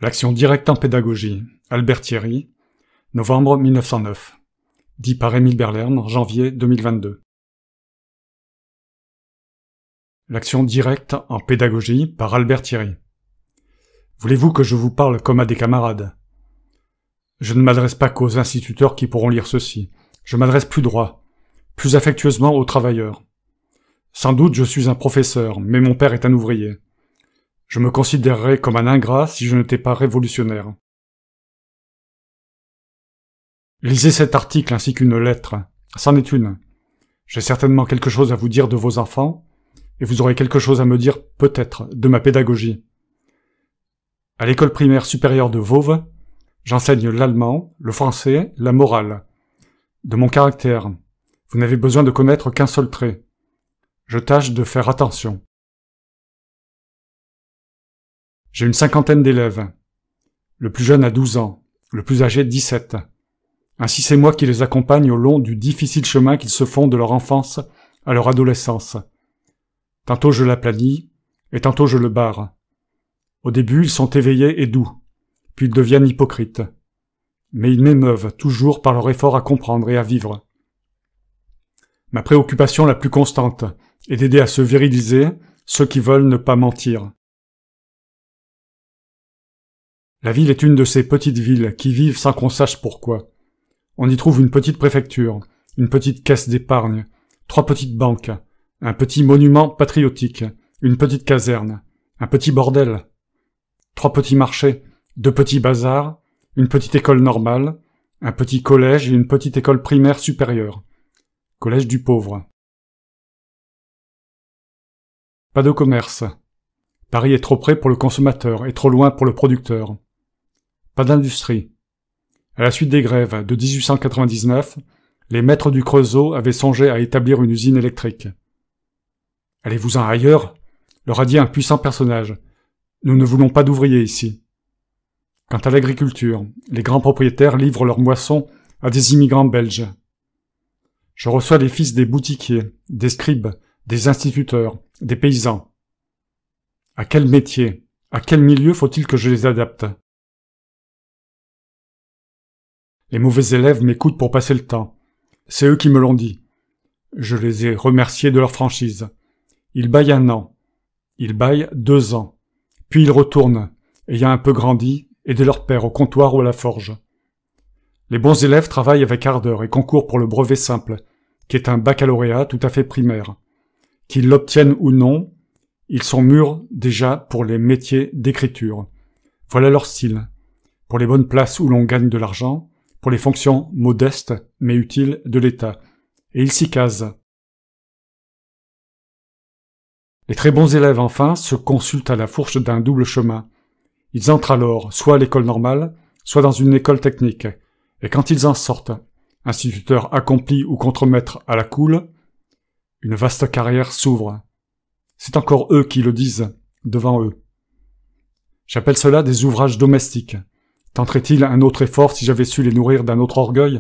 L'action directe en pédagogie, Albert Thierry, novembre 1909. Dit par Émile Berlern, janvier 2022. L'action directe en pédagogie par Albert Thierry. Voulez-vous que je vous parle comme à des camarades? Je ne m'adresse pas qu'aux instituteurs qui pourront lire ceci. Je m'adresse plus droit, plus affectueusement aux travailleurs. Sans doute je suis un professeur, mais mon père est un ouvrier. Je me considérerais comme un ingrat si je n'étais pas révolutionnaire. Lisez cet article ainsi qu'une lettre. C'en est une. J'ai certainement quelque chose à vous dire de vos enfants, et vous aurez quelque chose à me dire, peut-être, de ma pédagogie. À l'école primaire supérieure de Voves, j'enseigne l'allemand, le français, la morale. De mon caractère, vous n'avez besoin de connaître qu'un seul trait. Je tâche de faire attention. J'ai une 50aine d'élèves. Le plus jeune a 12 ans, le plus âgé 17. Ainsi c'est moi qui les accompagne au long du difficile chemin qu'ils se font de leur enfance à leur adolescence. Tantôt je l'aplanis, et tantôt je le barre. Au début ils sont éveillés et doux, puis ils deviennent hypocrites. Mais ils m'émeuvent toujours par leur effort à comprendre et à vivre. Ma préoccupation la plus constante est d'aider à se viriliser ceux qui veulent ne pas mentir. La ville est une de ces petites villes qui vivent sans qu'on sache pourquoi. On y trouve une petite préfecture, une petite caisse d'épargne, 3 petites banques, un petit monument patriotique, une petite caserne, un petit bordel, 3 petits marchés, 2 petits bazars, une petite école normale, un petit collège et une petite école primaire supérieure. Collège du pauvre. Pas de commerce. Paris est trop près pour le consommateur et trop loin pour le producteur. Pas d'industrie. À la suite des grèves de 1899, les maîtres du Creusot avaient songé à établir une usine électrique. « Allez-vous-en ailleurs » leur a dit un puissant personnage. « Nous ne voulons pas d'ouvriers ici. » Quant à l'agriculture, les grands propriétaires livrent leurs moissons à des immigrants belges. Je reçois les fils des boutiquiers, des scribes, des instituteurs, des paysans. À quel métier, à quel milieu faut-il que je les adapte? Les mauvais élèves m'écoutent pour passer le temps. C'est eux qui me l'ont dit. Je les ai remerciés de leur franchise. Ils baillent 1 an. Ils baillent 2 ans. Puis ils retournent, ayant un peu grandi, aider leur père au comptoir ou à la forge. Les bons élèves travaillent avec ardeur et concourent pour le brevet simple, qui est un baccalauréat tout à fait primaire. Qu'ils l'obtiennent ou non, ils sont mûrs déjà pour les métiers d'écriture. Voilà leur style. Pour les bonnes places où l'on gagne de l'argent, pour les fonctions modestes mais utiles de l'État. Et ils s'y casent. Les très bons élèves, enfin, se consultent à la fourche d'un double chemin. Ils entrent alors soit à l'école normale, soit dans une école technique. Et quand ils en sortent, instituteurs accomplis ou contremaîtres à la coule, une vaste carrière s'ouvre. C'est encore eux qui le disent, devant eux. J'appelle cela des ouvrages domestiques. Tenterait-il un autre effort si j'avais su les nourrir d'un autre orgueil?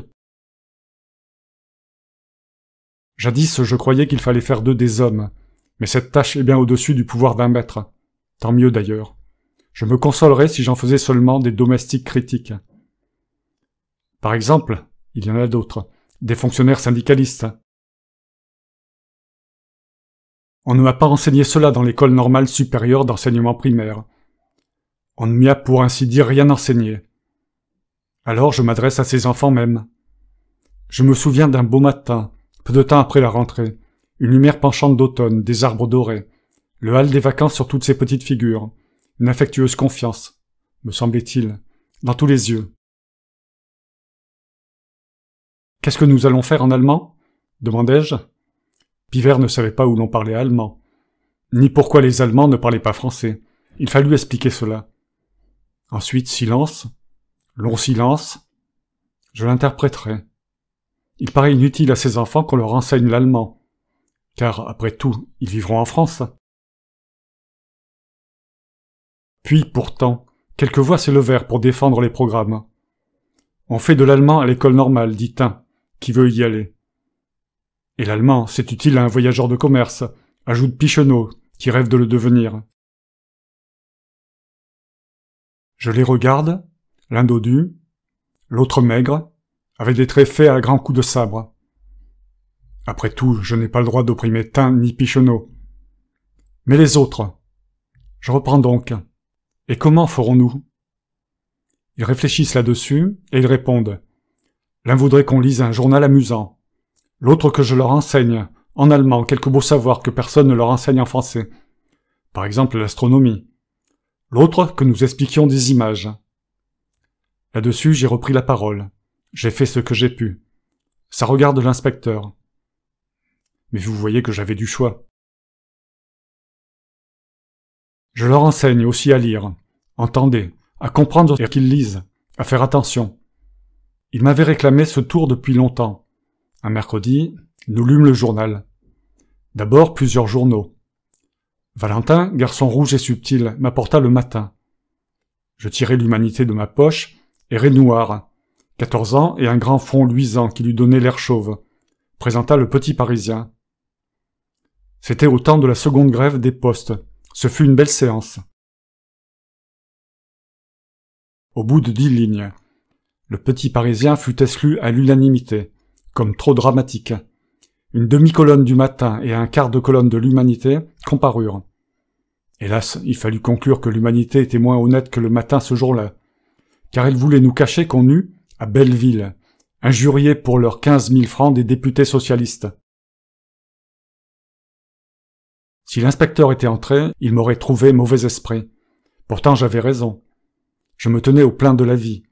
Jadis, je croyais qu'il fallait faire d'eux des hommes, mais cette tâche est bien au-dessus du pouvoir d'un maître. Tant mieux d'ailleurs. Je me consolerais si j'en faisais seulement des domestiques critiques. Par exemple, il y en a d'autres, des fonctionnaires syndicalistes. On ne m'a pas enseigné cela dans l'école normale supérieure d'enseignement primaire. On ne m'y a pour ainsi dire rien enseigné. Alors je m'adresse à ces enfants même. Je me souviens d'un beau matin, peu de temps après la rentrée, une lumière penchante d'automne, des arbres dorés, le hall des vacances sur toutes ces petites figures, une affectueuse confiance, me semblait-il, dans tous les yeux. « Qu'est-ce que nous allons faire en allemand » demandai-je. Pivert ne savait pas où l'on parlait allemand, ni pourquoi les Allemands ne parlaient pas français. Il fallut expliquer cela. Ensuite, silence, long silence. Je l'interpréterai. Il paraît inutile à ces enfants qu'on leur enseigne l'allemand, car, après tout, ils vivront en France. Puis, pourtant, quelques voix s'élevèrent pour défendre les programmes. On fait de l'allemand à l'école normale, dit un, qui veut y aller. Et l'allemand, c'est utile à un voyageur de commerce, ajoute Pichonneau, qui rêve de le devenir. Je les regarde, l'un dodu, l'autre maigre, avec des traits faits à grands coups de sabre. Après tout, je n'ai pas le droit d'opprimer Tain ni Pichonneau. Mais les autres? Je reprends donc. Et comment ferons-nous? Ils réfléchissent là-dessus, et ils répondent. L'un voudrait qu'on lise un journal amusant. L'autre que je leur enseigne, en allemand, quelques beaux savoirs que personne ne leur enseigne en français. Par exemple l'astronomie. L'autre que nous expliquions des images. Là-dessus, j'ai repris la parole. J'ai fait ce que j'ai pu. Ça regarde l'inspecteur. Mais vous voyez que j'avais du choix. Je leur enseigne aussi à lire. Entendez, à comprendre et qu'ils lisent, à faire attention. Ils m'avaient réclamé ce tour depuis longtemps. Un mercredi, nous lûmes le journal. D'abord plusieurs journaux. Valentin, garçon rouge et subtil, m'apporta le matin. Je tirai l'Humanité de ma poche, et Renoir, 14 ans et un grand front luisant qui lui donnait l'air chauve, présenta le Petit Parisien. C'était au temps de la seconde grève des postes. Ce fut une belle séance. Au bout de 10 lignes, le Petit Parisien fut exclu à l'unanimité, comme trop dramatique. Une demi-colonne du Matin et un quart de colonne de l'Humanité comparurent. Hélas, il fallut conclure que l'Humanité était moins honnête que le Matin ce jour-là, car elle voulait nous cacher qu'on eut, à Belleville, injurié pour leurs 15 000 francs des députés socialistes. Si l'inspecteur était entré, il m'aurait trouvé mauvais esprit. Pourtant j'avais raison. Je me tenais au plein de la vie.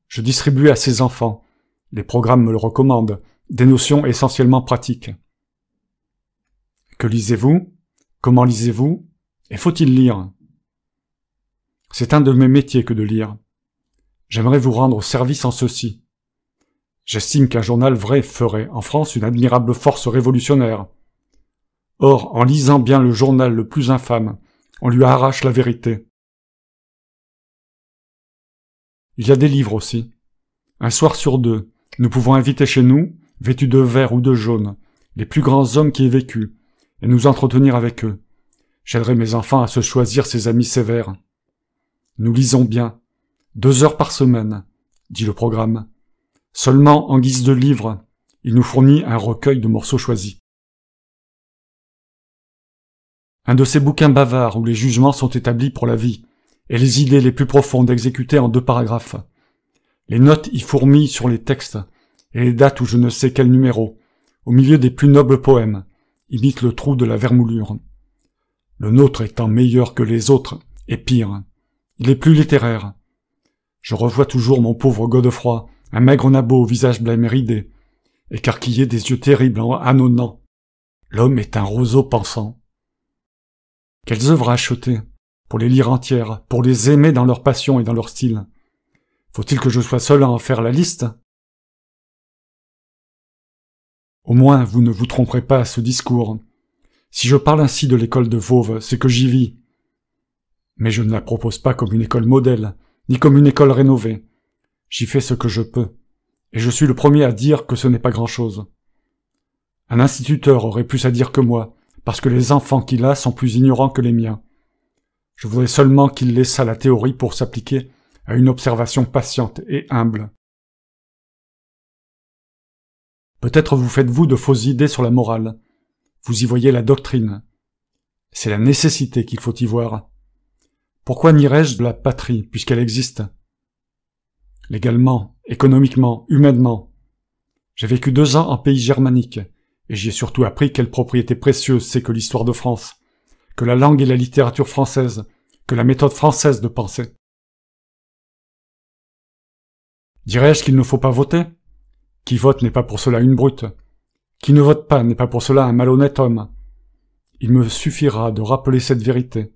Je distribuais à ses enfants. Les programmes me le recommandent. Des notions essentiellement pratiques. Que lisez-vous? Comment lisez-vous? Et faut-il lire? C'est un de mes métiers que de lire. J'aimerais vous rendre service en ceci. J'estime qu'un journal vrai ferait, en France, une admirable force révolutionnaire. Or, en lisant bien le journal le plus infâme, on lui arrache la vérité. Il y a des livres aussi. Un soir sur deux, nous pouvons inviter chez nous, vêtus de vert ou de jaune, les plus grands hommes qui aient vécu, et nous entretenir avec eux. J'aiderai mes enfants à se choisir ces amis sévères. Nous lisons bien. 2 heures par semaine, dit le programme. Seulement en guise de livre, il nous fournit un recueil de morceaux choisis. Un de ces bouquins bavards où les jugements sont établis pour la vie, et les idées les plus profondes exécutées en 2 paragraphes. Les notes y fourmillent sur les textes, et les dates où je ne sais quel numéro, au milieu des plus nobles poèmes, imitent le trou de la vermoulure. Le nôtre étant meilleur que les autres, et pire. Il est plus littéraire. Je revois toujours mon pauvre Godefroy, un maigre nabot au visage blême et ridé, écarquillé des yeux terribles en ânonnant. L'homme est un roseau pensant. Quelles œuvres acheter, pour les lire entières, pour les aimer dans leur passion et dans leur style? Faut-il que je sois seul à en faire la liste? Au moins, vous ne vous tromperez pas à ce discours. Si je parle ainsi de l'école de Voves, c'est que j'y vis. Mais je ne la propose pas comme une école modèle, ni comme une école rénovée. J'y fais ce que je peux, et je suis le premier à dire que ce n'est pas grand-chose. Un instituteur aurait plus à dire que moi, parce que les enfants qu'il a sont plus ignorants que les miens. Je voudrais seulement qu'il laissât la théorie pour s'appliquer à une observation patiente et humble. Peut-être vous faites-vous de fausses idées sur la morale. Vous y voyez la doctrine. C'est la nécessité qu'il faut y voir. Pourquoi nierais-je de la patrie, puisqu'elle existe? Légalement, économiquement, humainement. J'ai vécu 2 ans en pays germanique, et j'y ai surtout appris quelle propriété précieuse c'est que l'histoire de France, que la langue et la littérature française, que la méthode française de penser. Dirais-je qu'il ne faut pas voter? Qui vote n'est pas pour cela une brute. Qui ne vote pas n'est pas pour cela un malhonnête homme. Il me suffira de rappeler cette vérité.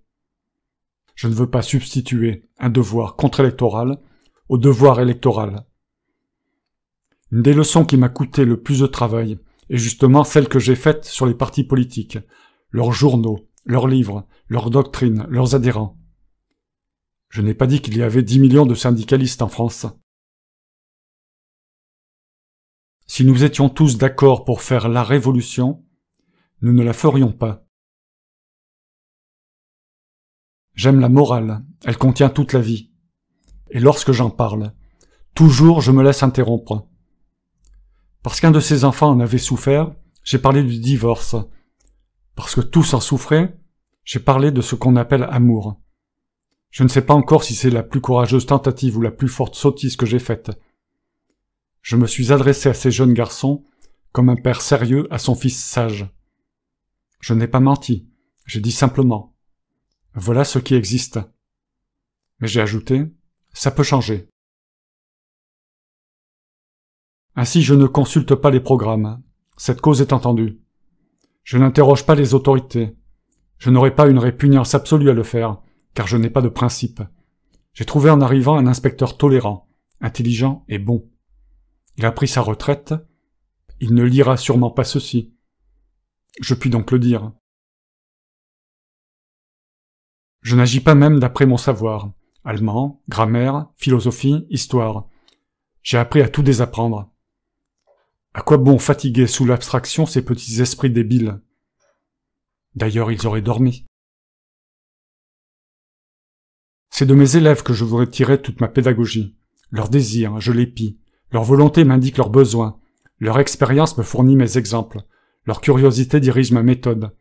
Je ne veux pas substituer un devoir contre-électoral au devoir électoral. Une des leçons qui m'a coûté le plus de travail est justement celle que j'ai faite sur les partis politiques, leurs journaux, leurs livres, leurs doctrines, leurs adhérents. Je n'ai pas dit qu'il y avait 10 millions de syndicalistes en France. Si nous étions tous d'accord pour faire la révolution, nous ne la ferions pas. J'aime la morale, elle contient toute la vie. et lorsque j'en parle, toujours je me laisse interrompre. Parce qu'un de ses enfants en avait souffert, j'ai parlé du divorce. Parce que tous en souffraient, j'ai parlé de ce qu'on appelle amour. Je ne sais pas encore si c'est la plus courageuse tentative ou la plus forte sottise que j'ai faite. Je me suis adressé à ces jeunes garçons comme un père sérieux à son fils sage. Je n'ai pas menti, j'ai dit simplement « Voilà ce qui existe ». Mais j'ai ajouté « Ça peut changer ». Ainsi je ne consulte pas les programmes, cette cause est entendue. Je n'interroge pas les autorités. Je n'aurai pas une répugnance absolue à le faire, car je n'ai pas de principe. J'ai trouvé en arrivant un inspecteur tolérant, intelligent et bon. Il a pris sa retraite. Il ne lira sûrement pas ceci. Je puis donc le dire. Je n'agis pas même d'après mon savoir. Allemand, grammaire, philosophie, histoire. J'ai appris à tout désapprendre. À quoi bon fatiguer sous l'abstraction ces petits esprits débiles? D'ailleurs, ils auraient dormi. C'est de mes élèves que je voudrais tirer toute ma pédagogie. Leurs désirs, je les pille. Leur volonté m'indique leurs besoins. Leur expérience me fournit mes exemples. Leur curiosité dirige ma méthode.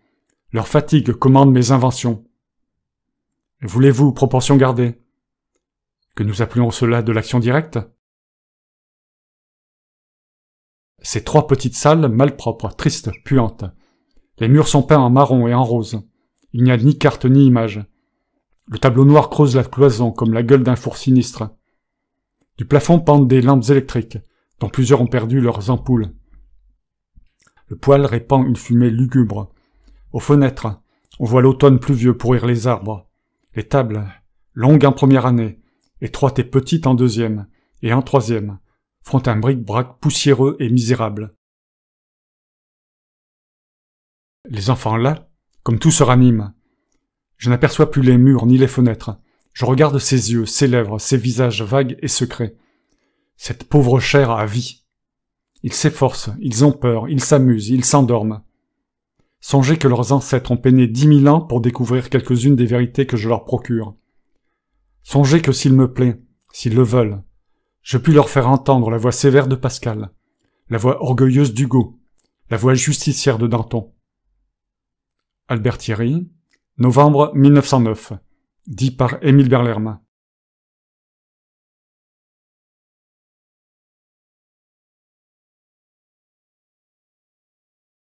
Leur fatigue commande mes inventions. Voulez-vous proportion gardée? Que nous appelons cela de l'action directe? Ces 3 petites salles, malpropres, tristes, puantes. Les murs sont peints en marron et en rose. Il n'y a ni carte ni image. Le tableau noir creuse la cloison comme la gueule d'un four sinistre. Du plafond pendent des lampes électriques, dont plusieurs ont perdu leurs ampoules. Le poêle répand une fumée lugubre. Aux fenêtres, on voit l'automne pluvieux pourrir les arbres. Les tables, longues en première année, étroites et petites en deuxième, et en troisième, font un bric-brac poussiéreux et misérable. Les enfants là, comme tout se raniment. Je n'aperçois plus les murs ni les fenêtres. Je regarde ses yeux, ses lèvres, ses visages vagues et secrets. Cette pauvre chair à vie. Ils s'efforcent, ils ont peur, ils s'amusent, ils s'endorment. Songez que leurs ancêtres ont peiné 10 000 ans pour découvrir quelques-unes des vérités que je leur procure. Songez que s'il me plaît, s'ils le veulent, je puis leur faire entendre la voix sévère de Pascal, la voix orgueilleuse d'Hugo, la voix justicière de Danton. Albert Thierry, novembre 1909, dit par Émile Berlerme.